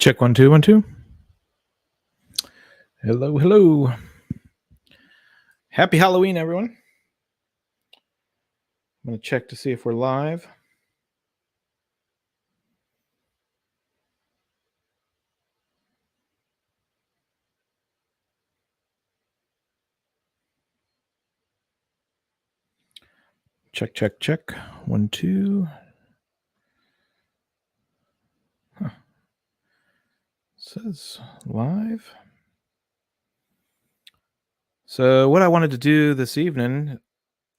Check 1 2 1 2. Hello, hello. Happy Halloween, everyone. I'm going to check to see if we're live. Check, check, check. 1 2. Huh. Says live. So what I wanted to do this evening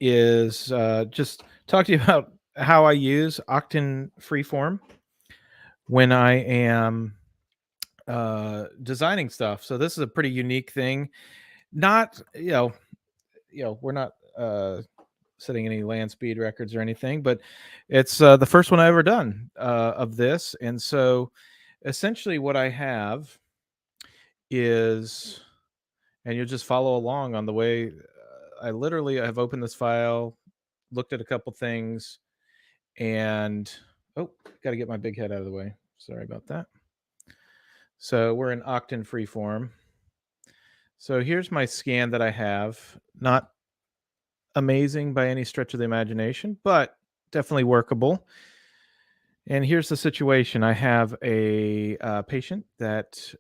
is just talk to you about how I use Oqton Freeform when I am designing stuff. So this is a pretty unique thing. Not, we're not setting any land speed records or anything, but it's the first one I ever done of this. And so essentially what I have is, and you'll just follow along on the way. I literally have opened this file, looked at a couple things, and got to get my big head out of the way. Sorry about that. So we're in Oqton Freeform. So here's my scan that I have. Not amazing by any stretch of the imagination, but definitely workable. And here's the situation. I have a patient that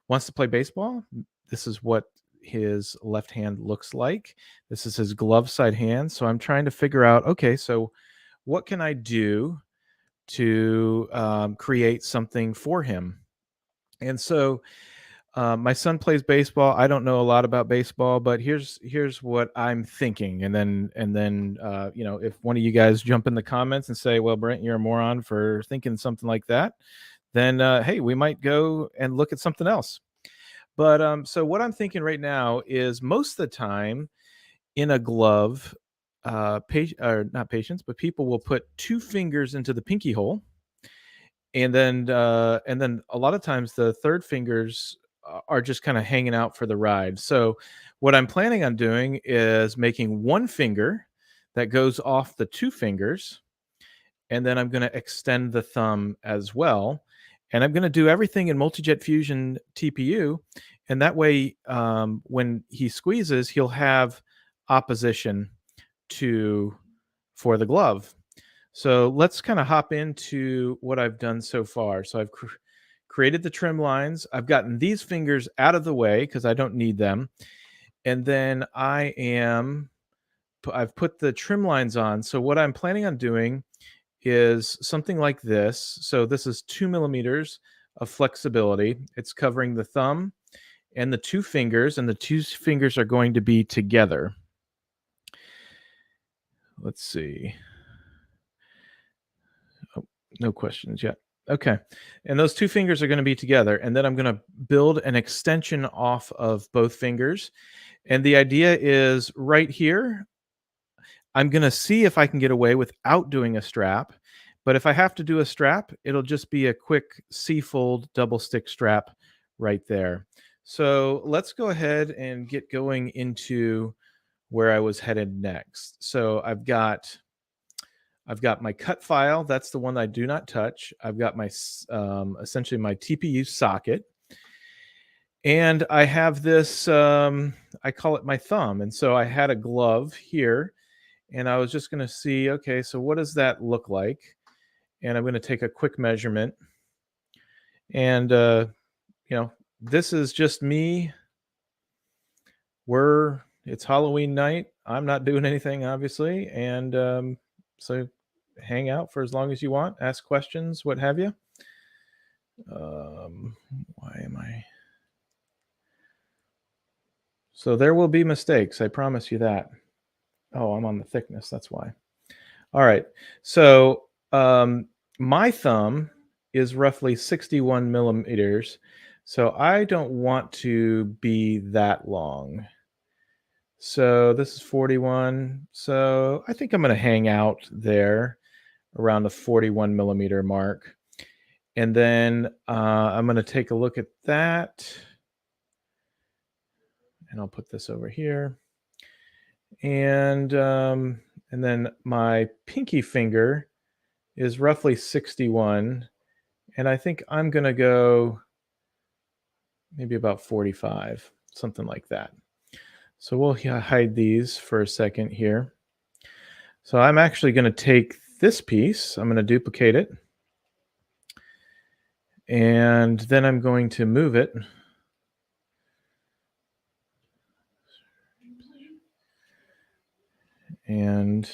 wants to play baseball. This is what his left hand looks like. This is his glove side hand. So I'm trying to figure out, okay, so what can I do to create something for him? And so my son plays baseball. I don't know a lot about baseball, but here's what I'm thinking. And then if one of you guys jump in the comments and say, "Well, Brent, you're a moron for thinking something like that," then hey, we might go and look at something else. But so what I'm thinking right now is most of the time in a glove, not patients, but people will put two fingers into the pinky hole, and then a lot of times the third fingers are just kind of hanging out for the ride. So what I'm planning on doing is making one finger that goes off the two fingers, and then I'm going to extend the thumb as well. And I'm going to do everything in Multijet Fusion TPU, and that way when he squeezes, he'll have opposition for the glove. So let's kind of hop into what I've done so far. So I've created the trim lines. I've gotten these fingers out of the way because I don't need them. And then I've put the trim lines on. So what I'm planning on doing is something like this. So this is 2 millimeters of flexibility. It's covering the thumb and the two fingers, and the two fingers are going to be together. Let's see. Oh, no questions yet. Okay. And those two fingers are going to be together. And then I'm going to build an extension off of both fingers. And the idea is right here, I'm going to see if I can get away without doing a strap. But if I have to do a strap, it'll just be a quick C-fold double stick strap right there. So let's go ahead and get going into where I was headed next. So I've got my cut file. That's the one I do not touch. I've got my essentially my TPU socket. And I have this, I call it my thumb. And so I had a glove here, and I was just going to see, okay, so what does that look like? And I'm going to take a quick measurement. And, this is just me. It's Halloween night. I'm not doing anything, obviously. And so hang out for as long as you want, ask questions, what have you. Why am I? So there will be mistakes. I promise you that. Oh, I'm on the thickness. That's why. All right. So my thumb is roughly 61 millimeters. So I don't want to be that long. So this is 41. So I think I'm going to hang out there around the 41 millimeter mark. And then I'm going to take a look at that. And I'll put this over here. And then my pinky finger is roughly 61. And I think I'm going to go maybe about 45, something like that. So we'll hide these for a second here. So I'm actually going to take this piece, I'm going to duplicate it, and then I'm going to move it. And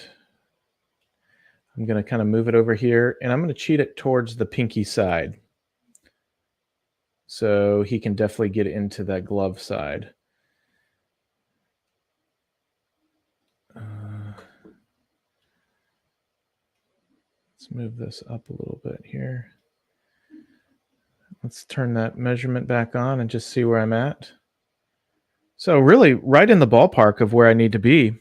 I'm going to kind of move it over here, and I'm going to cheat it towards the pinky side. So he can definitely get into that glove side. Let's move this up a little bit here. Let's turn that measurement back on and just see where I'm at. So really right in the ballpark of where I need to be.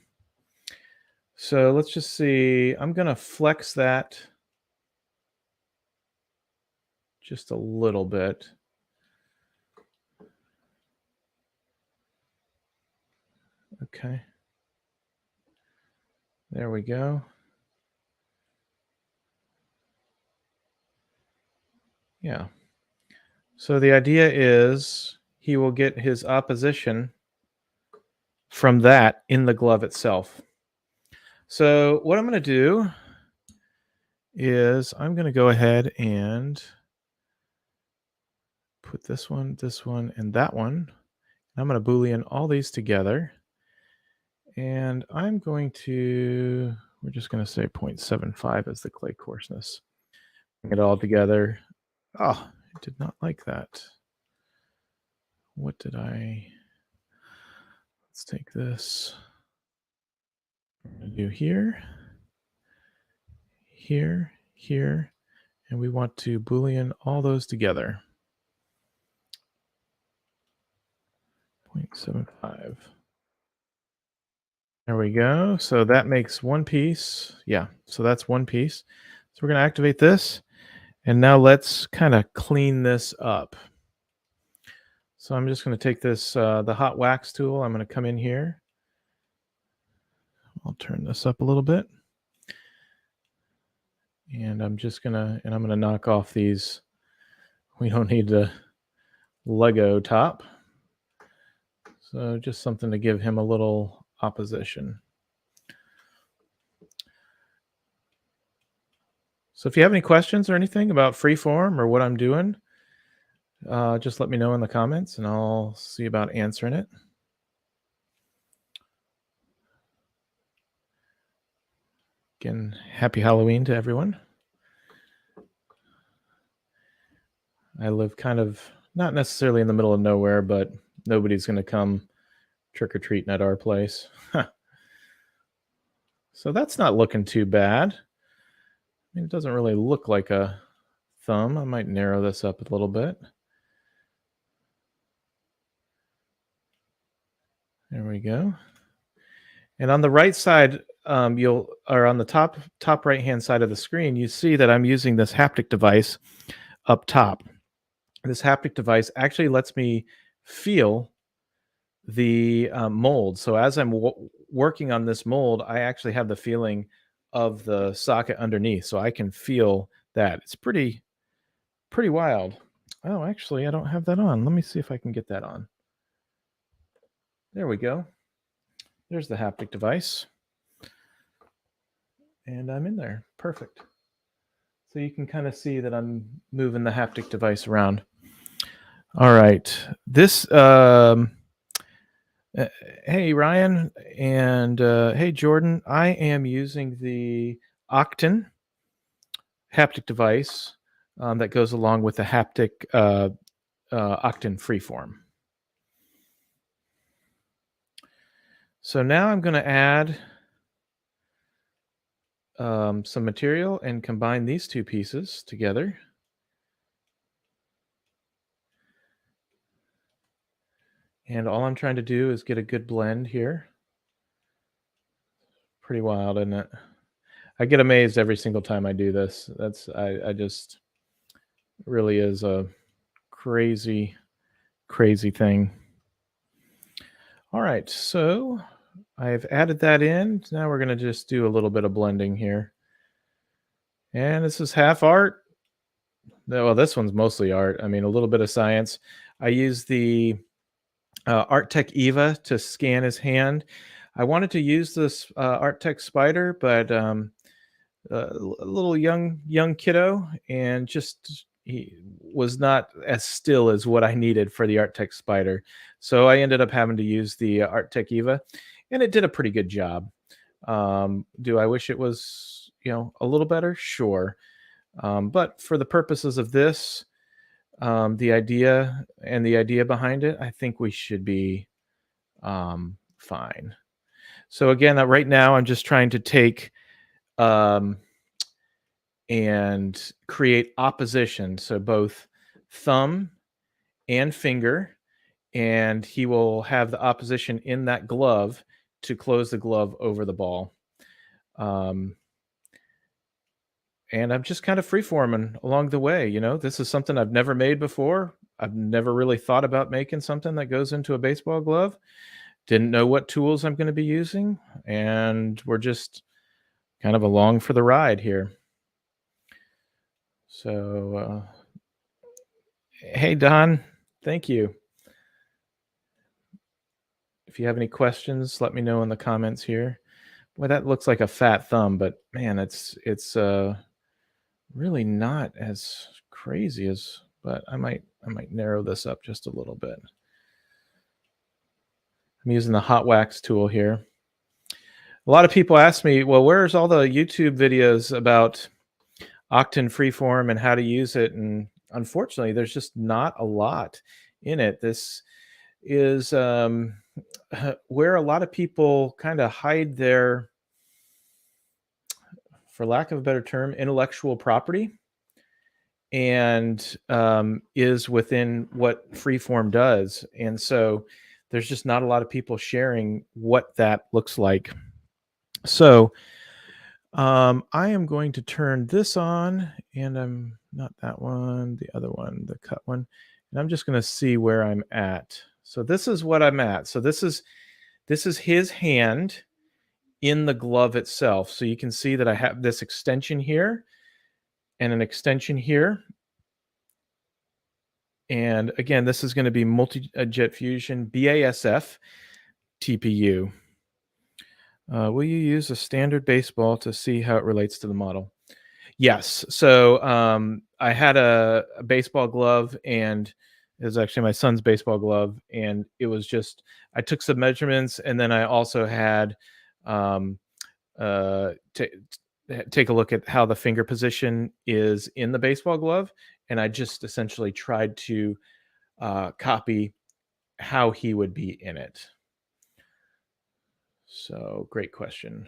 So let's just see. I'm going to flex that just a little bit. Okay. There we go. Yeah. So the idea is he will get his opposition from that in the glove itself. So what I'm going to do is I'm going to go ahead and put this one, and that one. I'm going to Boolean all these together. And I'm going to, we're just going to say 0.75 as the clay coarseness. Bring it all together. Oh, I did not like that. What did I, let's take this. I'm going to do here, here, here, and we want to Boolean all those together. 0.75. There we go. So that makes one piece. Yeah, so that's one piece. So we're going to activate this. And now let's kind of clean this up. So I'm just going to take this, the hot wax tool. I'm going to come in here. I'll turn this up a little bit. And I'm just going to, and I'm going to knock off these. We don't need the Lego top. So just something to give him a little opposition. So if you have any questions or anything about Freeform or what I'm doing, just let me know in the comments and I'll see about answering it. Again, happy Halloween to everyone. I live kind of, not necessarily in the middle of nowhere, but nobody's going to come trick-or-treating at our place. So that's not looking too bad. I mean, it doesn't really look like a thumb. I might narrow this up a little bit. There we go. And on the right side, on the top right-hand side of the screen, you see that I'm using this haptic device up top. This haptic device actually lets me feel the mold. So as I'm working on this mold, I actually have the feeling of the socket underneath. So I can feel that. It's pretty wild. Oh, actually, I don't have that on. Let me see if I can get that on. There we go. There's the haptic device. And I'm in there. Perfect. So you can kind of see that I'm moving the haptic device around. All right. This, hey, Ryan, and hey, Jordan. I am using the Oqton haptic device that goes along with the Haptic Oqton Freeform. So now I'm going to add some material and combine these two pieces together. And all I'm trying to do is get a good blend here. Pretty wild, isn't it? I get amazed every single time I do this. I just really is a crazy thing. All right, so I've added that in. Now we're going to just do a little bit of blending here. And this is half art, Well, this one's mostly art. I mean, a little bit of science. I use the ArtTech Eva to scan his hand. I wanted to use this ArtTech Spider, but a little young kiddo, and just he was not as still as what I needed for the ArtTech Spider. So I ended up having to use the ArtTech Eva, and it did a pretty good job. Do I wish it was, a little better? Sure. But for the purposes of this, the idea behind it, I think we should be fine. So again, right now I'm just trying to take um, and create opposition. So both thumb and finger, and he will have the opposition in that glove to close the glove over the ball. Um, and I'm just kind of freeforming along the way. This is something I've never made before. I've never really thought about making something that goes into a baseball glove. Didn't know what tools I'm going to be using, and we're just kind of along for the ride here. So, hey, Don, thank you. If you have any questions, let me know in the comments here. Boy, that looks like a fat thumb, but man, it's really not as crazy as. But I might narrow this up just a little bit. I'm using the hot wax tool here. A lot of people ask me, well, where's all the YouTube videos about Oqton Freeform and how to use it? And unfortunately, there's just not a lot in it. This is where a lot of people kind of hide their, for lack of a better term, intellectual property, and is within what Freeform does. And so there's just not a lot of people sharing what that looks like. So I am going to turn this on, and I'm not that one, the other one, the cut one. And I'm just going to see where I'm at. So this is what I'm at. So this is his hand in the glove itself. So you can see that I have this extension here and an extension here. And again, this is going to be multi-jet fusion BASF TPU. Will you use a standard baseball to see how it relates to the model? Yes. So I had a baseball glove, and it was actually my son's baseball glove, and it was just, I took some measurements, and then I also had take a look at how the finger position is in the baseball glove, and I just essentially tried to copy how he would be in it. So great question.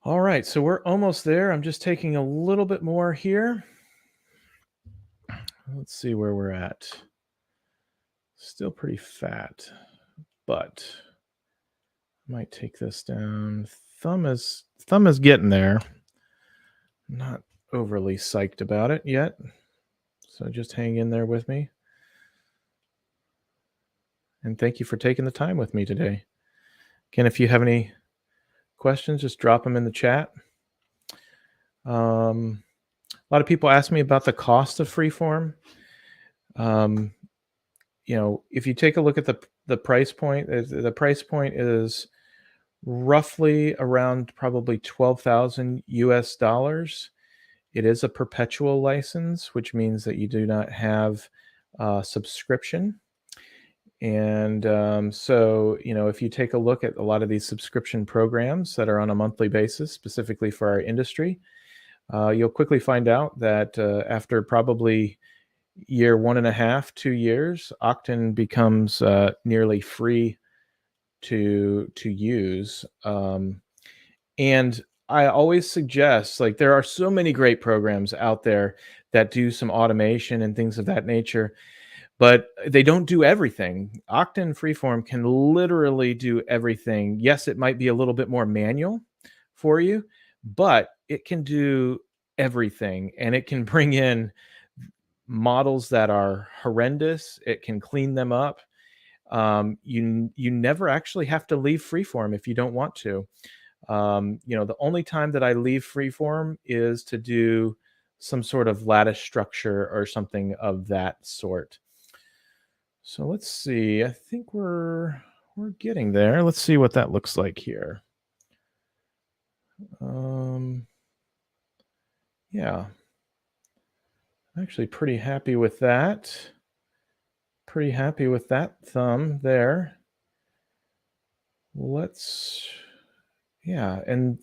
All right, so we're almost there. I'm just taking a little bit more here. Let's see where we're at. Still pretty fat, but I might take this down. Thumb is getting there. Not overly psyched about it yet, so just hang in there with me. And thank you for taking the time with me today. Again, if you have any questions, just drop them in the chat. A lot of people ask me about the cost of Freeform. If you take a look at the price point, the price point is roughly around probably $12,000 US. It is a perpetual license, which means that you do not have a subscription. And so, if you take a look at a lot of these subscription programs that are on a monthly basis, specifically for our industry, you'll quickly find out that after probably year 1.5, 2 years, Oqton becomes nearly free to use. And I always suggest, like, there are so many great programs out there that do some automation and things of that nature, but they don't do everything. Oqton Freeform can literally do everything. Yes, it might be a little bit more manual for you, but it can do everything, and it can bring in models that are horrendous. It can clean them up. You never actually have to leave Freeform if you don't want to. The only time that I leave Freeform is to do some sort of lattice structure or something of that sort. So let's see. I think we're getting there. Let's see what that looks like here. Yeah, I'm actually pretty happy with that. Pretty happy with that thumb there. Yeah, and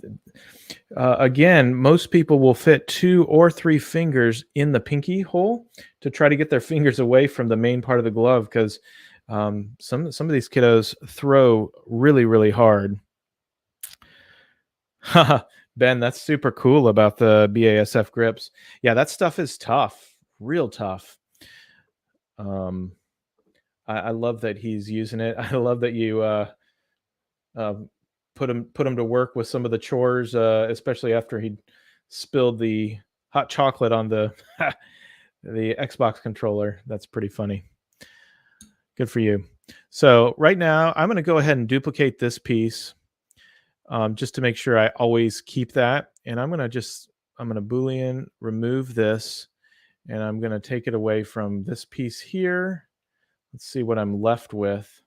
again, most people will fit 2 or 3 fingers in the pinky hole to try to get their fingers away from the main part of the glove, 'cause, some of these kiddos throw really, really hard. Ben, that's super cool about the BASF grips. Yeah, that stuff is tough, real tough. Um, I love that he's using it. I love that you, um, put him to work with some of the chores, especially after he spilled the hot chocolate on the the Xbox controller. That's pretty funny. Good for you. So right now, I'm going to go ahead and duplicate this piece, just to make sure I always keep that. And I'm going to Boolean remove this, and I'm going to take it away from this piece here. Let's see what I'm left with.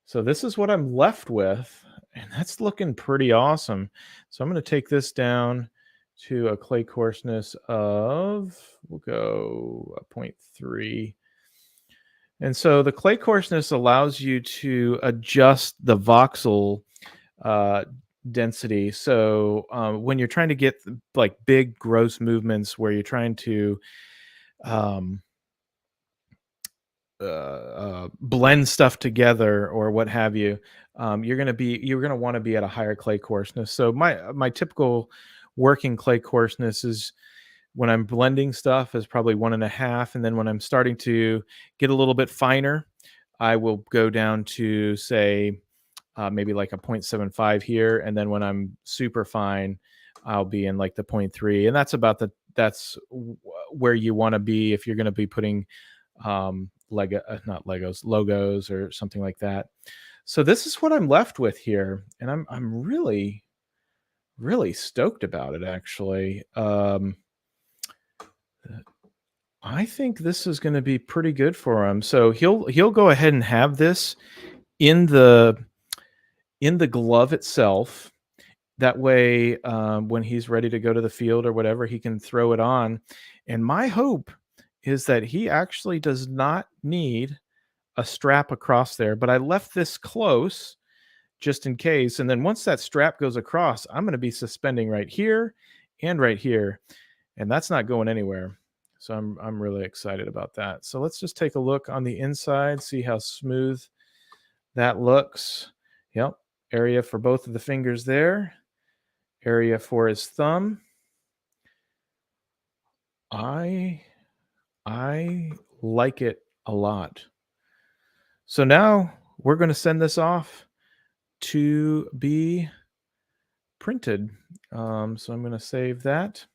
So this is what I'm left with, and that's looking pretty awesome. So I'm going to take this down to a clay coarseness of, we'll go a 0.3. And so the clay coarseness allows you to adjust the voxel uh, density. So when you're trying to get like big gross movements where you're trying to um, blend stuff together or what have you, you're gonna want to be at a higher clay coarseness. So my typical working clay coarseness is, when I'm blending stuff, is probably 1.5, and then when I'm starting to get a little bit finer, I will go down to, say, maybe like a 0.75 here, and then when I'm super fine, I'll be in like the 0.3, and where you want to be if you're going to be putting not Legos, logos or something like that. So this is what I'm left with here, and I'm really, really stoked about it, actually. I think this is going to be pretty good for him. So he'll go ahead and have this in the glove itself. That way, when he's ready to go to the field or whatever, he can throw it on. And my hope is that he actually does not need a strap across there, but I left this close just in case. And then once that strap goes across, I'm going to be suspending right here and right here, and that's not going anywhere. So I'm really excited about that. So let's just take a look on the inside, see how smooth that looks. Yep, area for both of the fingers there, area for his thumb. I like it a lot. So now we're going to send this off to be printed. So I'm going to save that.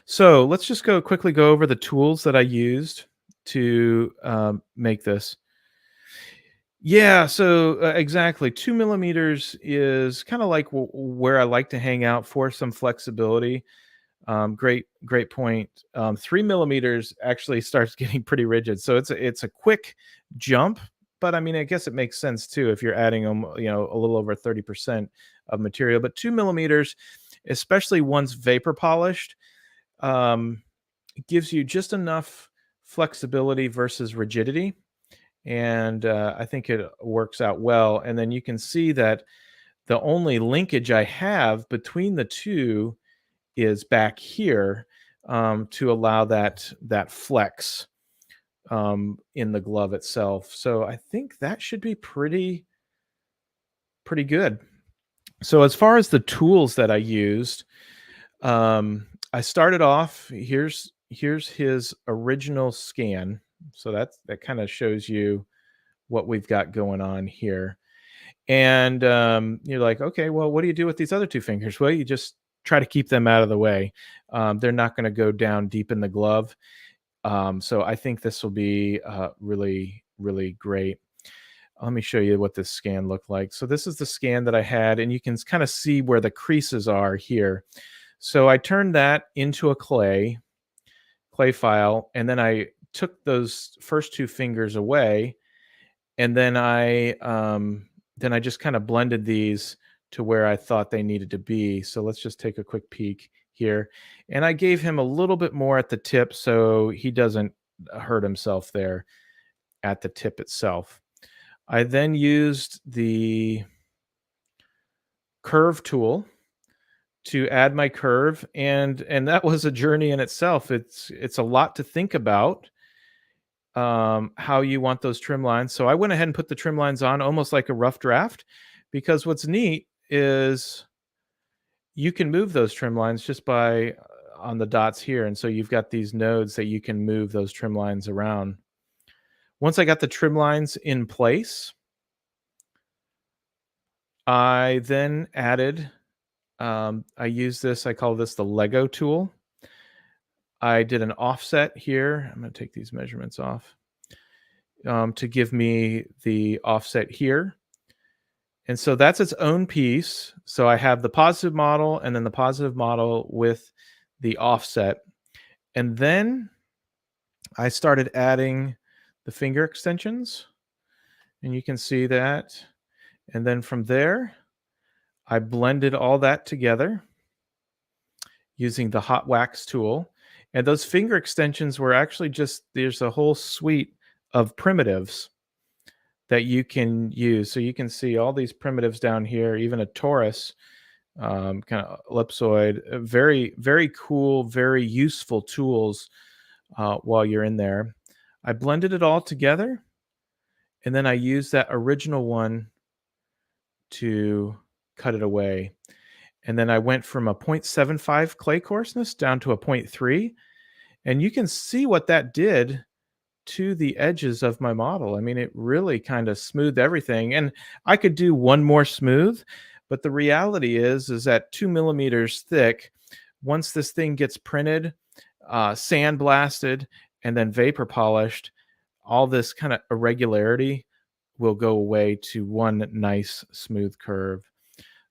So let's just quickly go over the tools that I used to make this. Yeah, so exactly. 2 millimeters is kind of like where I like to hang out for some flexibility. Great point. 3 millimeters actually starts getting pretty rigid, so it's a quick jump. But I mean, I guess it makes sense too if you're adding a little over 30% of material. But 2 millimeters, especially once vapor polished, it gives you just enough flexibility versus rigidity, and I think it works out well. And then you can see that the only linkage I have between the two is back here, to allow that flex in the glove itself. So I think that should be pretty good. So as far as the tools that I used, I started off. Here's his original scan. So that kind of shows you what we've got going on here. And you're like, okay, well, what do you do with these other two fingers? Well, you just try to keep them out of the way. They're not going to go down deep in the glove. So I think this will be really, really great. Let me show you what this scan looked like. So this is the scan that I had, and you can kind of see where the creases are here. So I turned that into a clay file, and then I took those first two fingers away, and then I just kind of blended these to where I thought they needed to be. So let's just take a quick peek here. And I gave him a little bit more at the tip so he doesn't hurt himself there at the tip itself. I then used the curve tool to add my curve, and that was a journey in itself. It's a lot to think about, how you want those trim lines. So I went ahead and put the trim lines on almost like a rough draft, because what's neat is you can move those trim lines just by on the dots here. And so you've got these nodes that you can move those trim lines around. Once I got the trim lines in place, I then added, I use this, I call this the Lego tool. I did an offset here. I'm going to take these measurements off, to give me the offset here. And so that's its own piece. So I have the positive model and then the positive model with the offset. And then I started adding the finger extensions, and you can see that. And then from there, I blended all that together using the hot wax tool. And those finger extensions were actually just, there's a whole suite of primitives that you can use. So you can see all these primitives down here, even a torus, kind of ellipsoid, very, very cool, very useful tools while you're in there. I blended it all together, and then I used that original one to cut it away. And then I went from a 0.75 clay coarseness down to a 0.3. And you can see what that did to the edges of my model. I mean, it really kind of smoothed everything. And I could do one more smooth, but the reality is at 2 millimeters thick, once this thing gets printed, sandblasted, and then vapor polished, all this kind of irregularity will go away to one nice smooth curve.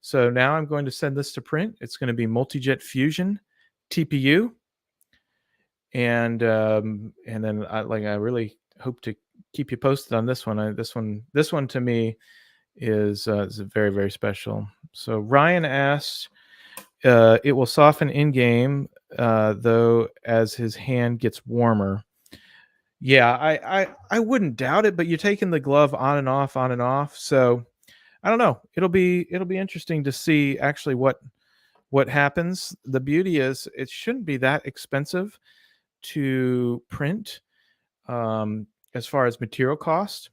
So now I'm going to send this to print. It's going to be Multi-Jet Fusion TPU. And then I really hope to keep you posted on this one. This one to me is very, very special. So Ryan asked, it will soften in game, though, as his hand gets warmer. Yeah, I wouldn't doubt it, but you're taking the glove on and off. So I don't know. It'll be interesting to see actually what happens. The beauty is it shouldn't be that expensive to print, as far as material cost.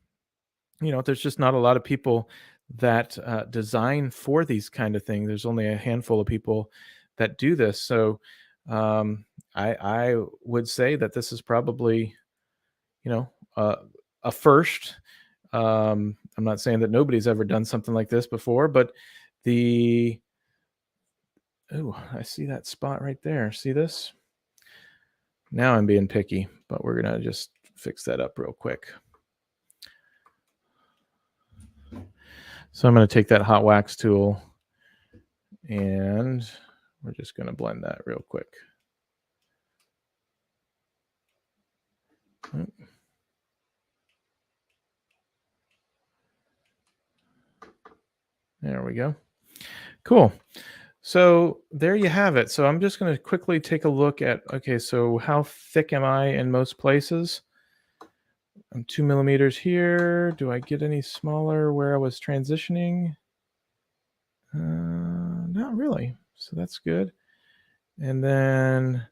There's just not a lot of people that design for these kind of things. There's only a handful of people that do this. So I would say that this is probably, a first. I'm not saying that nobody's ever done something like this before, but I see that spot right there. See this? Now I'm being picky, but we're going to just fix that up real quick. So I'm going to take that hot wax tool, and we're just going to blend that real quick. There we go. Cool. So there you have it. So I'm just going to quickly take a look at, okay, so how thick am I in most places? I'm 2 millimeters here. Do I get any smaller where I was transitioning? Not really. So that's good. And then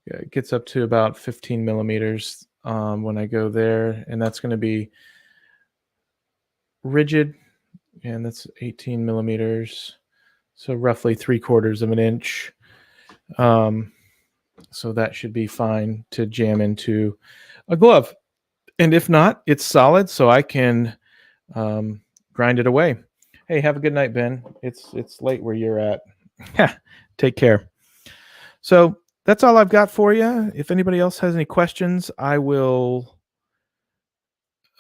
it gets up to about 15 millimeters when I go there. And that's going to be rigid. And that's 18 millimeters. So roughly 3/4 of an inch. So that should be fine to jam into a glove. And if not, it's solid, so I can grind it away. Hey, have a good night, Ben. It's late where you're at. Take care. So that's all I've got for you. If anybody else has any questions, I will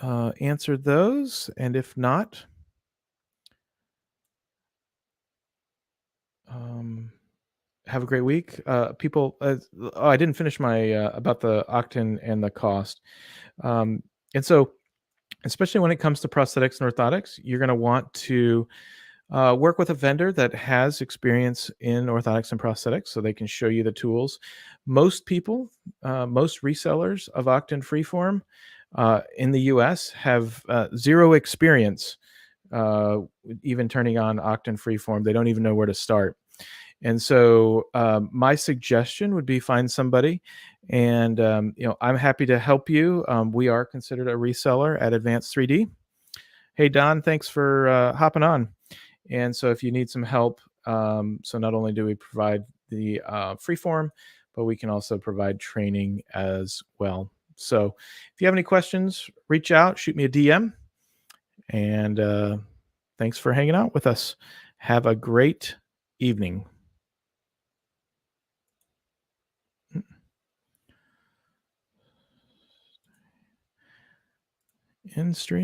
answer those. And if not, um, have a great week. People, oh, I didn't finish my about the Octane and the cost. Um, and so, especially when it comes to prosthetics and orthotics, you're going to want to work with a vendor that has experience in orthotics and prosthetics so they can show you the tools. Most people, most resellers of Oqton Freeform in the US have zero experience even turning on Oqton Freeform. They don't even know where to start. And so, my suggestion would be find somebody, and I'm happy to help you. We are considered a reseller at Advanced 3D. Hey Don, thanks for hopping on. And so, if you need some help, so not only do we provide the free form, but we can also provide training as well. So, if you have any questions, reach out, shoot me a DM, and thanks for hanging out with us. Have a great evening. In stream.